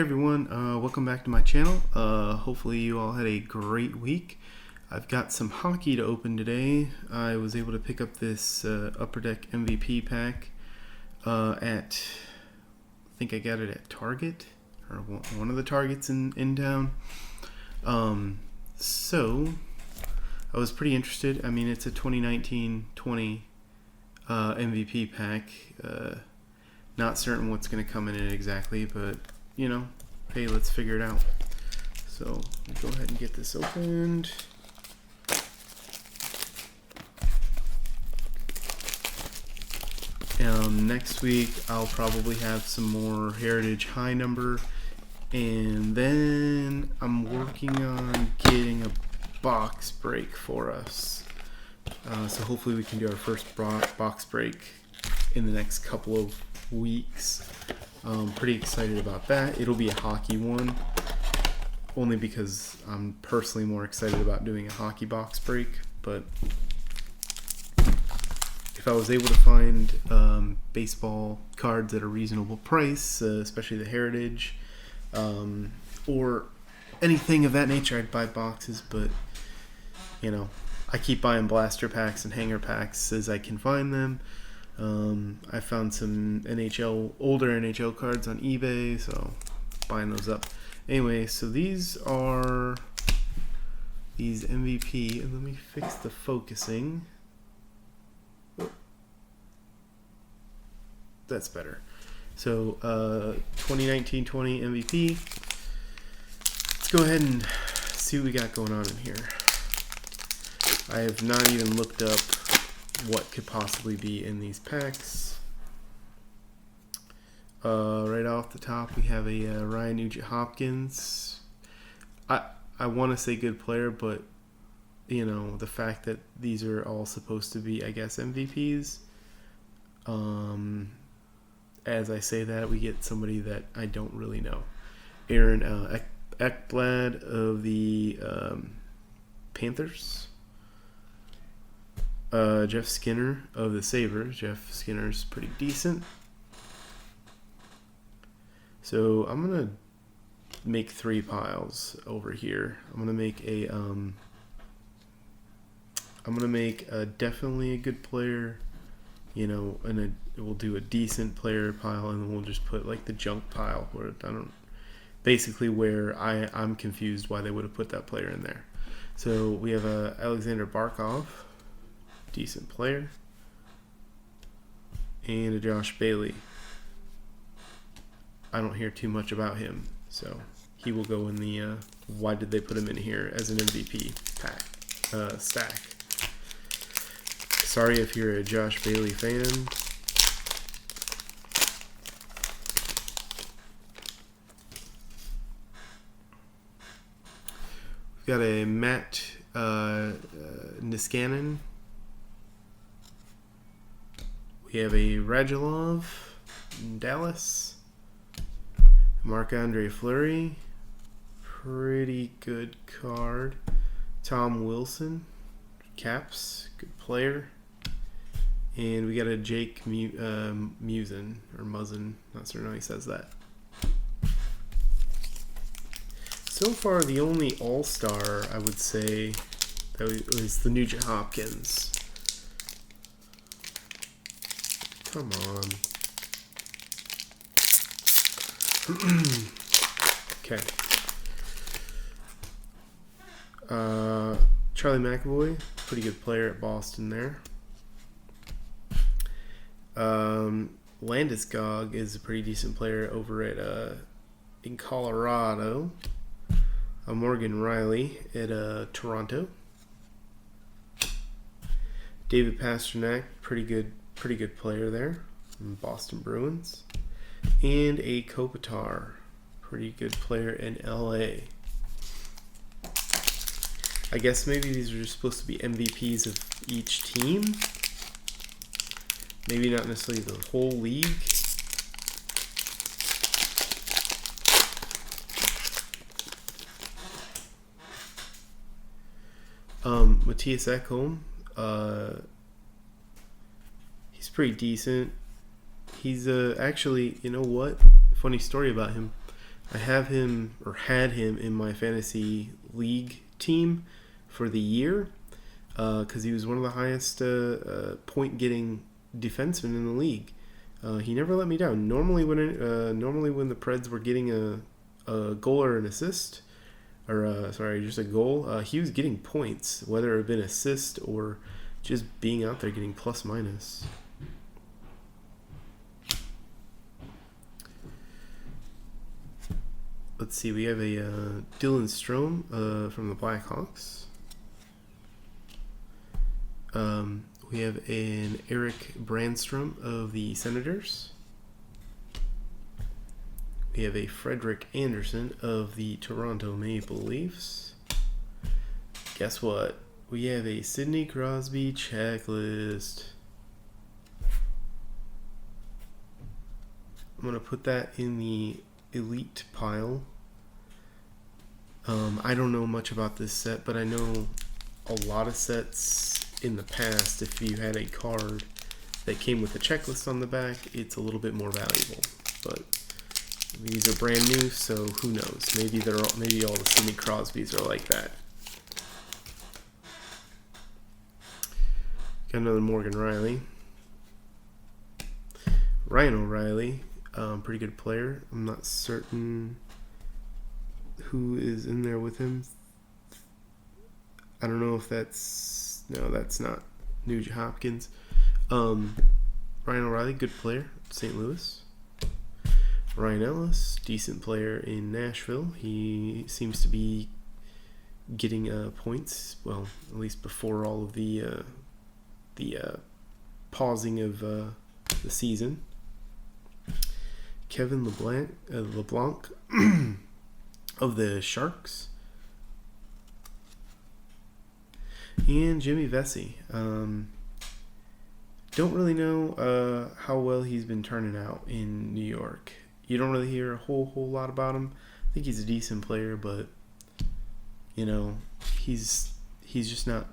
Everyone, welcome back to my channel. Hopefully you all had a great week. I've got some hockey to open today. I was able to pick up this Upper Deck MVP pack at, I think I got it at Target, or one of the Targets in town. So I was pretty interested. I mean, it's a 2019-20 MVP pack. Not certain what's going to come in it exactly, but you know, hey, let's figure it out. So we'll go ahead and get this opened. Next week I'll probably have some more Heritage high number, and then I'm working on getting a box break for us. So hopefully we can do our first box break in the next couple of weeks. Pretty excited about that. It'll be a hockey one, only because I'm personally more excited about doing a hockey box break. But if I was able to find baseball cards at a reasonable price, especially the Heritage, or anything of that nature, I'd buy boxes. But you know, I keep buying blaster packs and hanger packs as I can find them. I found some older NHL cards on eBay, so buying those up. Anyway, so these are these MVP, and let me fix the focusing. That's better. So 2019-20 MVP. Let's go ahead and see what we got going on in here. I have not even looked up what could possibly be in these packs. Right off the top, we have a Ryan Nugent-Hopkins. I want to say good player, but you know, the fact that these are all supposed to be, I guess, MVPs. As I say that, we get somebody that I don't really know. Aaron Ekblad of the Panthers. Jeff Skinner of the Sabres. Jeff Skinner's pretty decent. So I'm gonna make 3 piles over here. I'm gonna make a definitely a good player, you know, and we'll do a decent player pile, and then we'll just put like the junk pile where I'm confused why they would have put that player in there. So we have Alexander Barkov. Decent player, and a Josh Bailey. I don't hear too much about him, so he will go in the why did they put him in here as an MVP pack stack. Sorry if you're a Josh Bailey fan. We've got a Matt Niskanen. We have a Radulov in Dallas. Marc-Andre Fleury. Pretty good card. Tom Wilson. Caps. Good player. And we got a Jake Muzzin. Or Muzzin. Not certain how he says that. So far, the only all-star, I would say, that was the Nugent-Hopkins. Come on. Okay. Charlie McAvoy, pretty good player at Boston there. Landeskog is a pretty decent player over at in Colorado. Morgan Riley at Toronto. David Pastrnak, pretty good player there in Boston Bruins. And a Kopitar, pretty good player in LA. I guess maybe these are just supposed to be MVPs of each team. Maybe not necessarily the whole league. Mattias Ekholm. He's pretty decent. He's actually, you know what? Funny story about him. I have him or had him in my fantasy league team for the year because he was one of the highest point getting defensemen in the league. He never let me down. Normally when the Preds were getting a goal or an assist, or just a goal, he was getting points, whether it had been assist or just being out there getting plus minus. Let's see, we have a Dylan Strome from the Blackhawks. We have an Eric Brandstrom of the Senators. We have a Frederick Anderson of the Toronto Maple Leafs. Guess what? We have a Sidney Crosby checklist. I'm going to put that in the elite pile. I don't know much about this set, but I know a lot of sets in the past, if you had a card that came with a checklist on the back, it's a little bit more valuable. But these are brand new, so who knows? Maybe all the Sidney Crosbys are like that. Got another Morgan Rielly. Ryan O'Reilly, pretty good player. I'm not certain who is in there with him. I don't know if that's not Nugent Hopkins. Ryan O'Reilly, good player, St. Louis. Ryan Ellis, decent player in Nashville. He seems to be getting points. Well, at least before all of the pausing of the season. Kevin LeBlanc of the Sharks. And Jimmy Vesey. Don't really know how well he's been turning out in New York. You don't really hear a whole lot about him. I think he's a decent player, but he's just not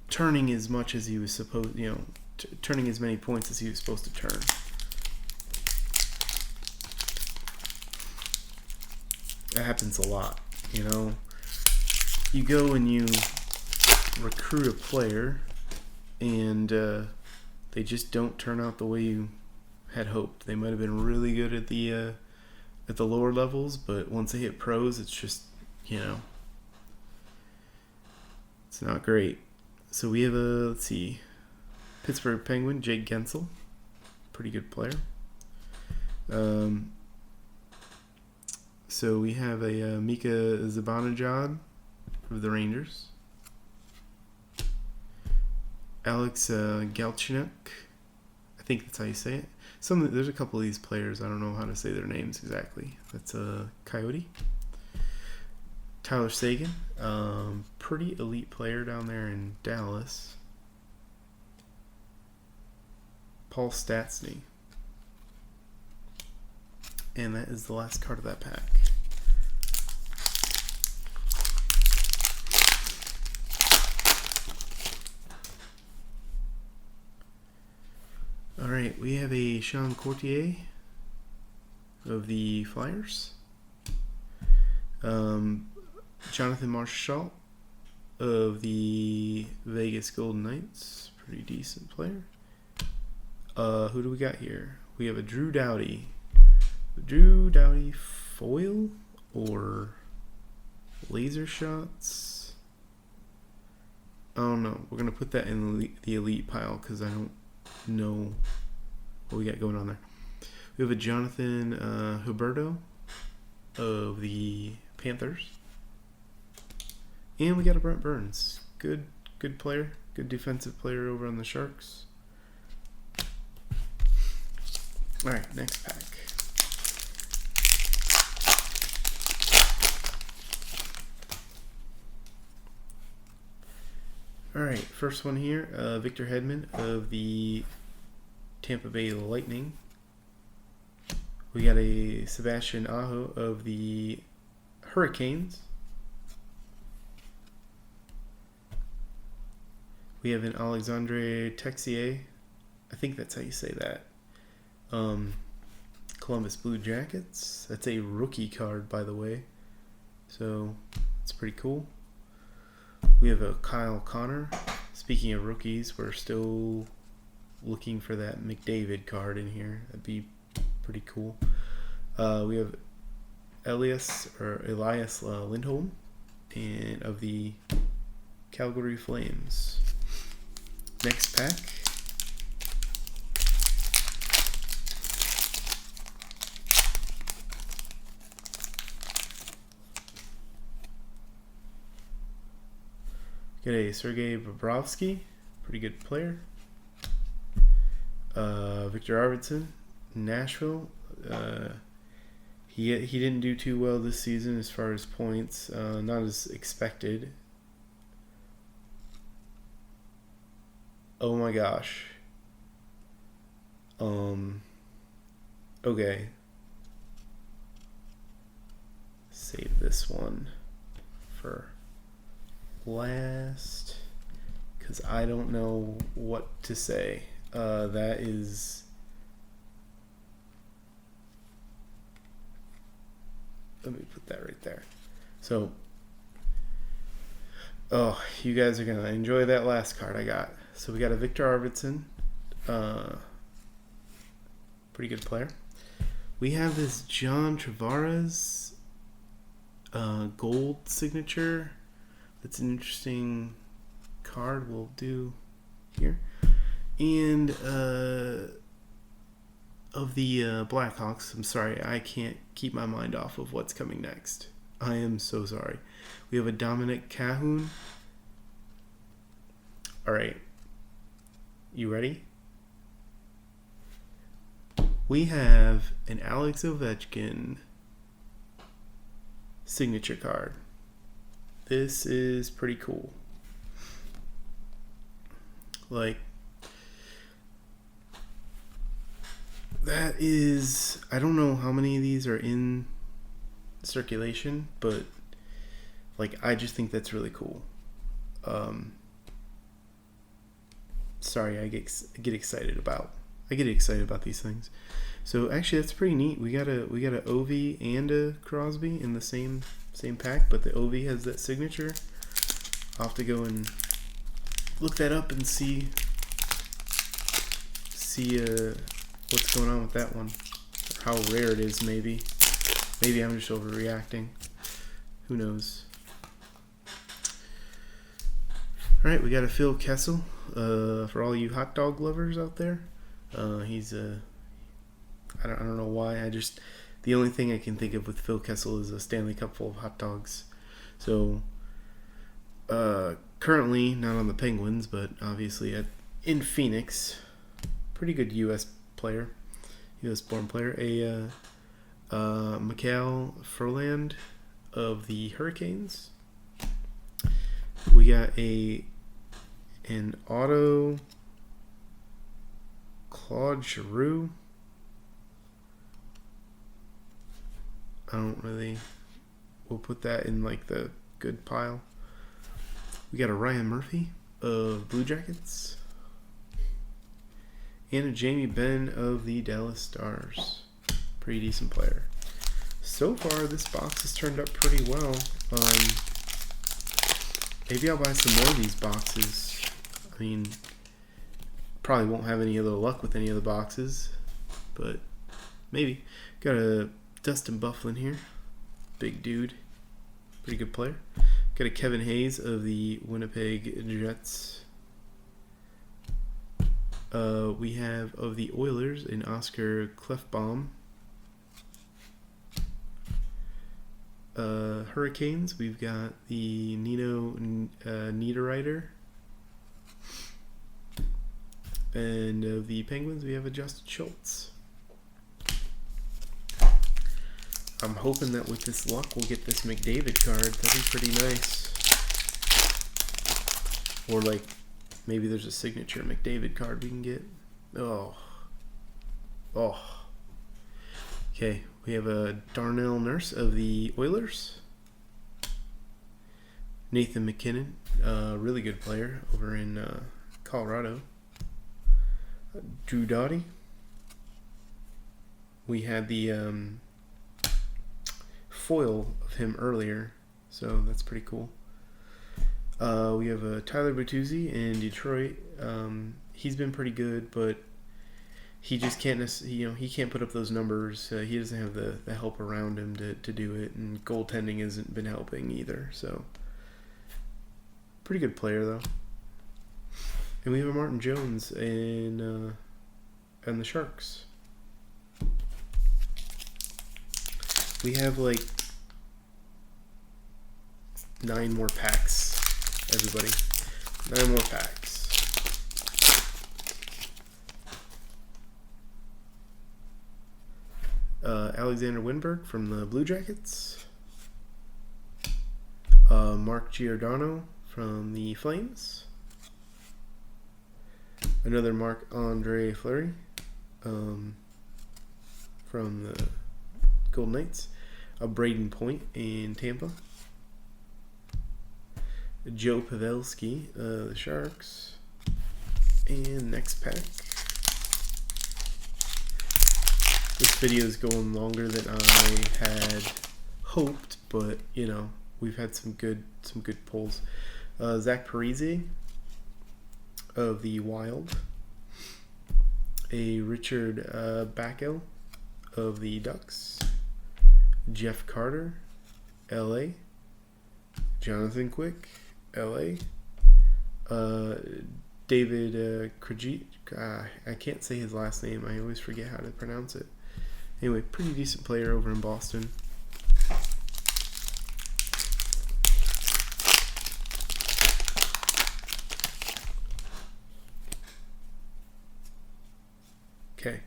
turning as much as he was supposed. Turning as many points as he was supposed to turn. That happens a lot. You go and you recruit a player, and they just don't turn out the way you had hoped. They might have been really good at the lower levels, but once they hit pros, it's just it's not great. So we have Pittsburgh Penguin, Jake Gensel, pretty good player. So we have a Mika Zibanejad of the Rangers. Alex Galchenyuk, I think that's how you say it. There's a couple of these players, I don't know how to say their names exactly. That's a Coyote. Tyler Seguin, pretty elite player down there in Dallas. Paul Stastny. And that is the last card of that pack. All right, we have a Sean Courtier of the Flyers. Jonathan Marchessault of the Vegas Golden Knights. Pretty decent player. Who do we got here? We have a Drew Doughty. Drew Doughty foil or laser shots? I don't know. We're going to put that in the elite pile because I don't know what we got going on there. We have a Jonathan Huberto of the Panthers. And we got a Brent Burns. Good player. Good defensive player over on the Sharks. Alright, next pack. Alright, first one here. Victor Hedman of the Tampa Bay Lightning. We got a Sebastian Aho of the Hurricanes. We have an Alexandre Texier. I think that's how you say that. Columbus Blue Jackets. That's a rookie card, by the way. So, it's pretty cool. We have a Kyle Connor. Speaking of rookies, we're still looking for that McDavid card in here. That'd be pretty cool. We have Elias Lindholm and of the Calgary Flames. Next pack. Get a Sergei Bobrovsky, pretty good player. Victor Arvidsson, Nashville. He didn't do too well this season as far as points, not as expected. Oh my gosh. Okay. Save this one for last, because I don't know what to say. That is... Let me put that right there. So, oh, you guys are going to enjoy that last card I got. So we got a Victor Arvidsson. Pretty good player. We have this John Tavares gold signature. That's an interesting card we'll do here. And of the Blackhawks, I'm sorry, I can't keep my mind off of what's coming next. I am so sorry. We have a Dominic Cahoon. All right. You ready? We have an Alex Ovechkin signature card. This is pretty cool. Like, that is, I don't know how many of these are in circulation, but like, I just think that's really cool. Sorry, I get excited about these things. So actually, that's pretty neat. We got a Ovi and a Crosby in the same pack, but the Ovi has that signature. I'll have to go and look that up and see what's going on with that one, or how rare it is. Maybe I'm just overreacting. Who knows? All right, we got a Phil Kessel. For all you hot dog lovers out there, he's I don't know why. The only thing I can think of with Phil Kessel is a Stanley Cup full of hot dogs. So currently not on the Penguins, but obviously in Phoenix. Pretty good U.S. player, U.S. born player. Mikael Furland of the Hurricanes. We got an auto Claude Giroux. We'll put that in like the good pile. We got a Ryan Murphy of Blue Jackets. And a Jamie Benn of the Dallas Stars. Pretty decent player. So far, this box has turned up pretty well. Maybe I'll buy some more of these boxes. I mean, probably won't have any other luck with any of the boxes, but maybe. Got a Dustin Byfuglien here. Big dude. Pretty good player. Got a Kevin Hayes of the Winnipeg Jets. We have of the Oilers an Oscar Klefbom. Hurricanes, we've got the Nino Niederreiter. And of the Penguins, we have a Justin Schultz. I'm hoping that with this luck, we'll get this McDavid card. That'd be pretty nice. Or like, maybe there's a signature McDavid card we can get. Oh. Okay, we have a Darnell Nurse of the Oilers. Nathan McKinnon, really good player over in Colorado. Drew Doughty. we had the foil of him earlier, so that's pretty cool. We have Tyler Bertuzzi in Detroit. He's been pretty good, but he just can't, he can't put up those numbers. He doesn't have the help around him to do it, and goaltending hasn't been helping either. So, pretty good player though. And we have a Martin Jones in the Sharks. We have like 9 more packs, everybody. 9 more packs. Alexander Wennberg from the Blue Jackets. Mark Giordano from the Flames. Another Marc-Andre Fleury from the Golden Knights. Braden Point in Tampa. Joe Pavelski, the Sharks. And next pack. This video is going longer than I had hoped, but we've had some good pulls. Zach Parise of the Wild. A Richard Backel of the Ducks. Jeff Carter, LA. Jonathan Quick, LA. David Krejci. I can't say his last name. I always forget how to pronounce it. Anyway, pretty decent player over in Boston. Okay.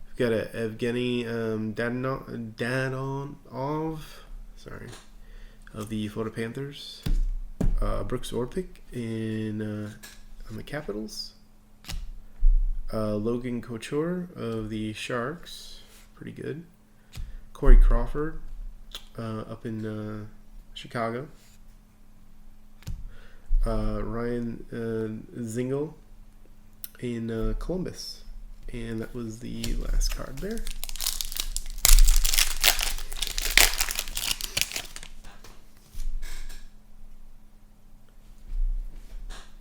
We've got a Evgeny Dadonov, of the Florida Panthers. Brooks Orpik on the Capitals. Logan Couture of the Sharks, pretty good. Corey Crawford up in Chicago. Ryan Zingle in Columbus. And that was the last card there.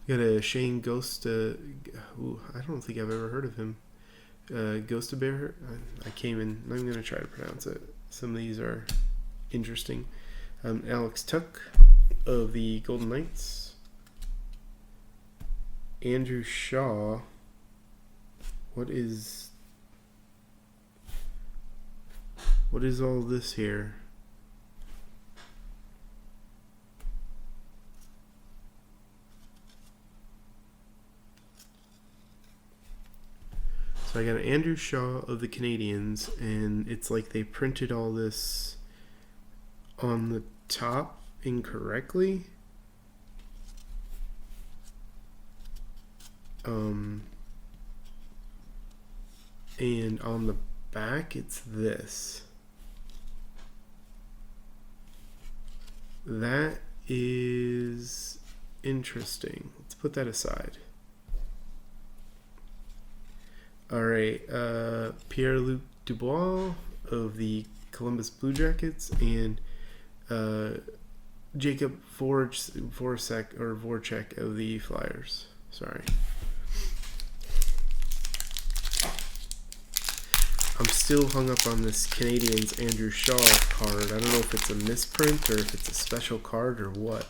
Got a Shane Ghost. I don't think I've ever heard of him. Ghost Bear. I came in. I'm going to try to pronounce it. Some of these are interesting. Alex Tuck of the Golden Knights. Andrew Shaw. What is all this here? So I got Andrew Shaw of the Canadiens, and it's like they printed all this on the top incorrectly. And on the back, it's this. That is interesting. Let's put that aside. All right, Pierre-Luc Dubois of the Columbus Blue Jackets and Jacob Voracek of the Flyers. Sorry. I'm still hung up on this Canadiens Andrew Shaw card. I don't know if it's a misprint or if it's a special card or what.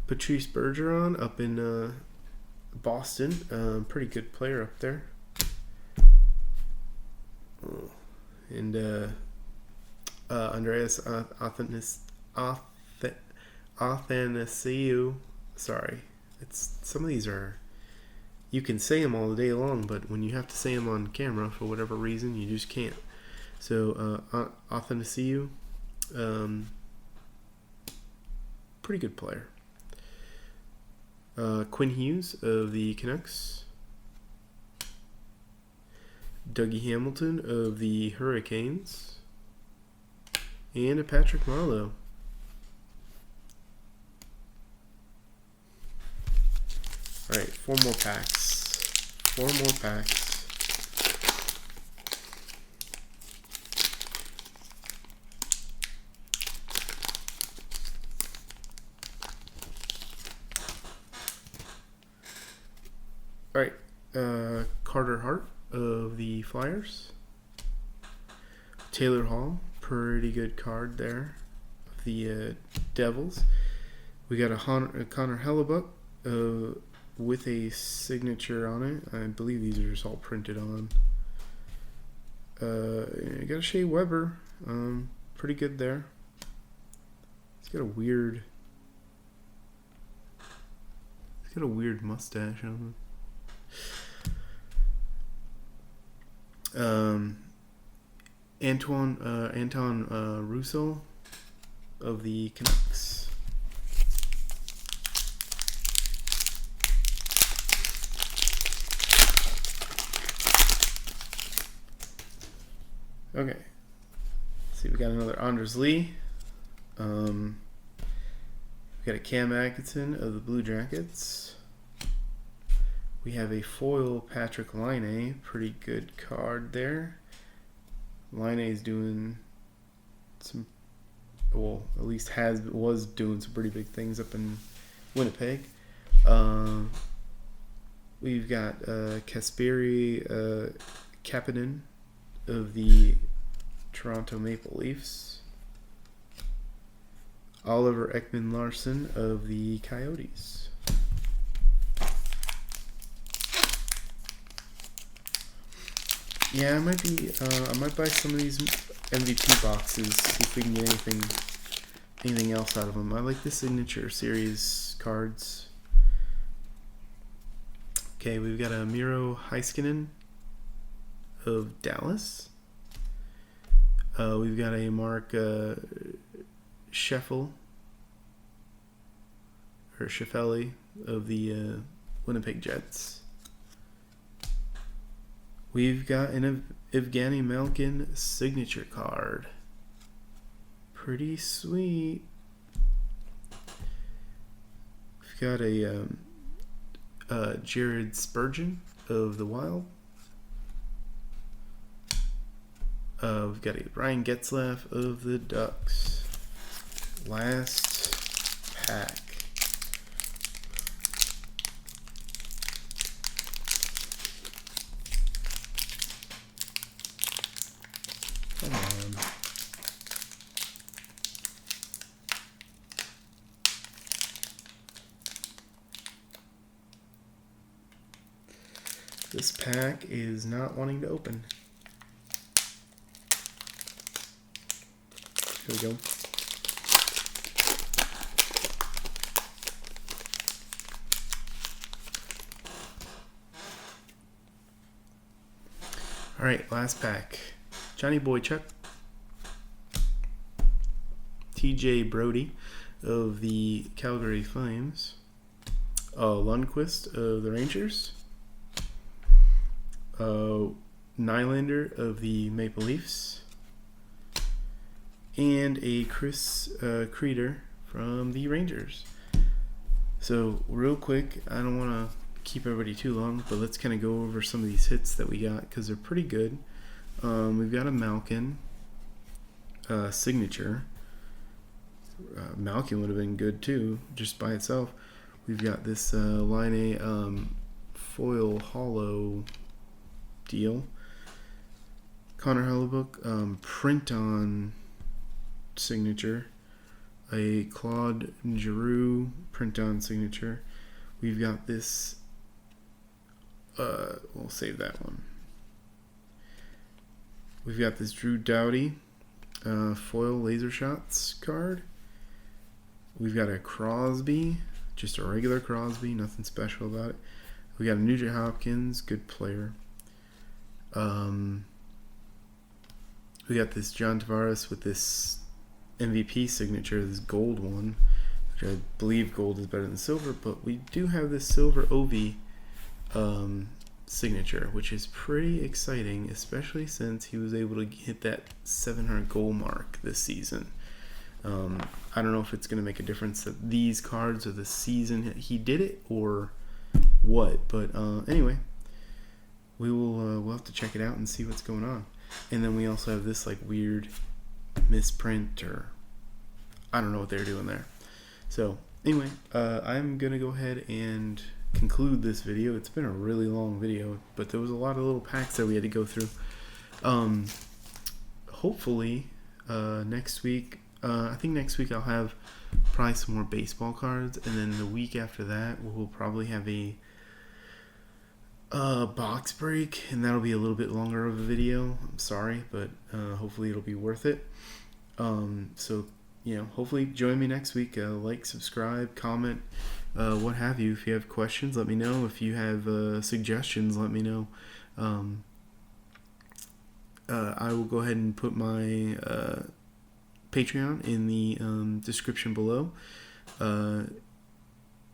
Patrice Bergeron up in Boston. Pretty good player up there. And Andreas Athanasiou. Sorry. Some of these are... You can say them all day long, but when you have to say them on camera for whatever reason, you just can't. So, Athanasiou, pretty good player. Quinn Hughes of the Canucks. Dougie Hamilton of the Hurricanes. And a Patrick Marleau. Alright, 4 more packs. 4 more packs. All right, Carter Hart of the Flyers. Taylor Hall, pretty good card there. The Devils. We got a Connor Hellebuck with a signature on it. I believe these are just all printed on. You got a Shea Weber. Pretty good there. He's got a weird mustache on him. Anton Russo of the Canucks. Okay. Let's see, we got another Anders Lee. We got a Cam Atkinson of the Blue Jackets. We have a foil Patrick Laine, pretty good card there. Laine is doing some, well, at least was doing some pretty big things up in Winnipeg. We've got Kasperi Kapanen of the Toronto Maple Leafs. Oliver Ekman-Larsson of the Coyotes. Yeah, I might buy some of these MVP boxes, see if we can get anything else out of them. I like the Signature Series cards. Okay, we've got a Miro Heiskanen of Dallas. We've got a Mark Scheffel of the Winnipeg Jets. We've got an Evgeny Malkin signature card. Pretty sweet. We've got a Jared Spurgeon of the Wild. We've got a Ryan Getzlaf of the Ducks. Last pack. Come on. This pack is not wanting to open. Here we go. All right, last pack. Johnny Boychuk, TJ Brody of the Calgary Flames, Lundqvist of the Rangers, Nylander of the Maple Leafs, and a Chris Kreider from the Rangers. So real quick, I don't want to keep everybody too long, but let's kind of go over some of these hits that we got because they're pretty good. We've got a Malkin signature. Malkin would have been good too, just by itself. We've got this Laine foil hollow deal. Connor Hellebuck print on signature. A Claude Giroux print on signature. We've got this. We'll save that one. We've got this Drew Doughty foil laser shots card. We've got a Crosby, just a regular Crosby, nothing special about it. We got a Nugent Hopkins, good player. We got this John Tavares with this MVP signature, this gold one, which I believe gold is better than silver, but we do have this silver Ovi signature, which is pretty exciting, especially since he was able to hit that 700 goal mark this season. I don't know if it's going to make a difference that these cards are the season he did it or what, but anyway, we'll have to check it out and see what's going on. And then we also have this like weird misprint, or I don't know what they're doing there. So anyway, I'm gonna go ahead and conclude this video. It's been a really long video, but there was a lot of little packs that we had to go through. Hopefully, next week, I think next week I'll have probably some more baseball cards, and then the week after that we'll probably have a box break, and that'll be a little bit longer of a video. I'm sorry, but hopefully it'll be worth it. So hopefully join me next week. Like, subscribe, comment, what have you. If you have questions, let me know. If you have suggestions, let me know. I will go ahead and put my Patreon in the description below.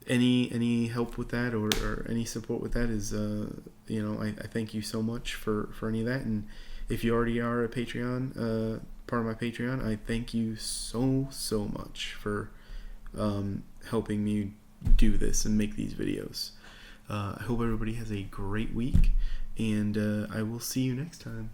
Any help with that or any support with that is I thank you so much for any of that. And if you already are a Patreon part of my Patreon, I thank you so much for helping me do this and make these videos. I hope everybody has a great week, and I will see you next time.